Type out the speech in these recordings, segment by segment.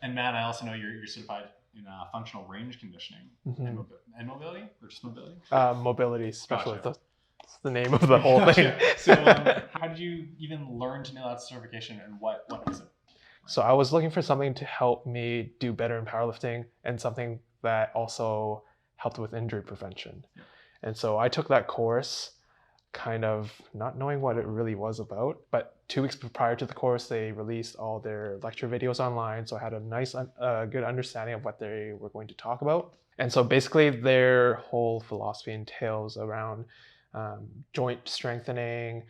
And Matt, I also know you're certified in functional range conditioning and mobility, or just mobility? Mobility specialist. Gotcha. That's the name of the whole thing. So how did you even learn to nail that certification, and what is it? So I was looking for something to help me do better in powerlifting and something that also helped with injury prevention. Yeah. And so I took that course kind of not knowing what it really was about, but 2 weeks prior to the course, they released all their lecture videos online. So I had a nice, good understanding of what they were going to talk about. And so basically their whole philosophy entails around joint strengthening,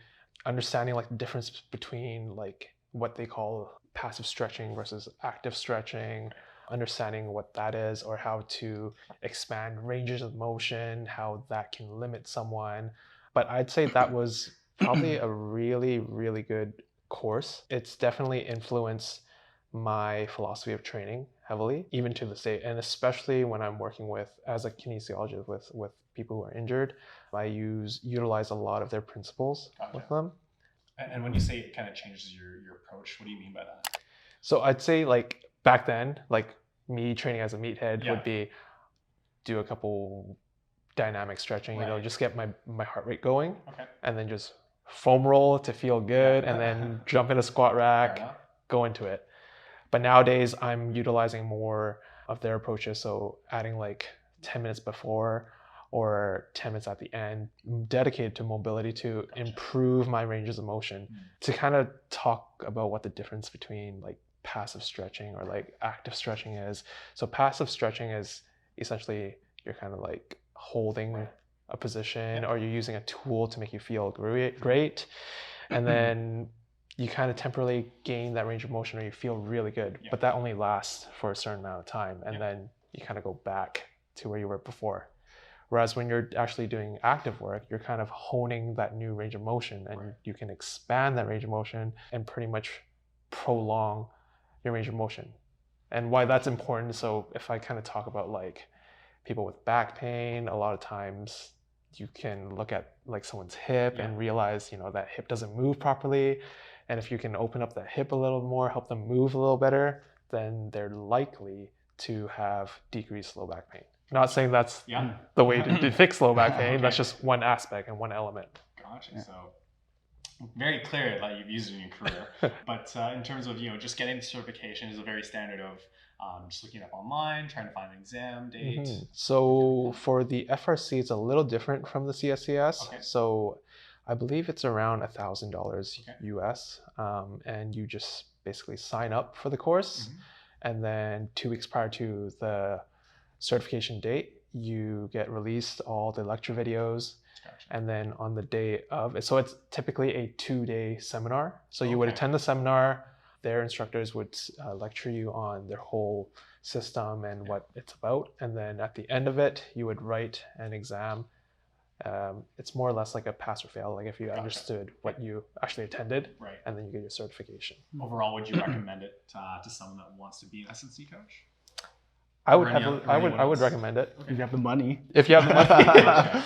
understanding like the difference between like what they call passive stretching versus active stretching, understanding what that is, or how to expand ranges of motion, how that can limit someone. But I'd say that was probably a really, really good course. It's definitely influenced my philosophy of training heavily, even to this day. And especially when I'm working with, as a kinesiologist with people who are injured, I utilize a lot of their principles with them. And when you say it kind of changes your approach, what do you mean by that? So I'd say like back then, like me training as a meathead would be do a couple dynamic stretching, you know, just get my heart rate going, and then just foam roll to feel good, and then jump in a squat rack, go into it. But nowadays I'm utilizing more of their approaches, so adding like 10 minutes before or 10 minutes at the end, dedicated to mobility to improve my ranges of motion, to kind of talk about what the difference between like passive stretching or like active stretching is. So passive stretching is essentially you're kind of like holding a position, or you're using a tool to make you feel great, and then you kind of temporarily gain that range of motion, or you feel really good, but that only lasts for a certain amount of time, and then you kind of go back to where you were before. Whereas when you're actually doing active work, you're kind of honing that new range of motion, and you can expand that range of motion and pretty much prolong your range of motion. And why that's important, so if I kind of talk about like people with back pain, a lot of times you can look at like someone's hip and realize, you know, that hip doesn't move properly. And if you can open up that hip a little more, help them move a little better, then they're likely to have decreased low back pain. Not saying that's the way to fix low back pain. That's just one aspect and one element. Gotcha. So very clear that you've used it in your career. But in terms of, you know, just getting the certification is a very standard of just looking up online, trying to find an exam date. So for the FRC, it's a little different from the CSCS. So I believe it's around $1,000 US, and you just basically sign up for the course, and then 2 weeks prior to the certification date, you get released all the lecture videos, and then on the day of it, so it's typically a 2-day seminar. So you would attend the seminar. Their instructors would lecture you on their whole system and what it's about. And then at the end of it, you would write an exam. It's more or less like a pass or fail, like if you understood what you actually attended, and then you get your certification. Overall, would you recommend it to someone that wants to be an S&C coach? I would recommend it. If you have the money. If you have the money.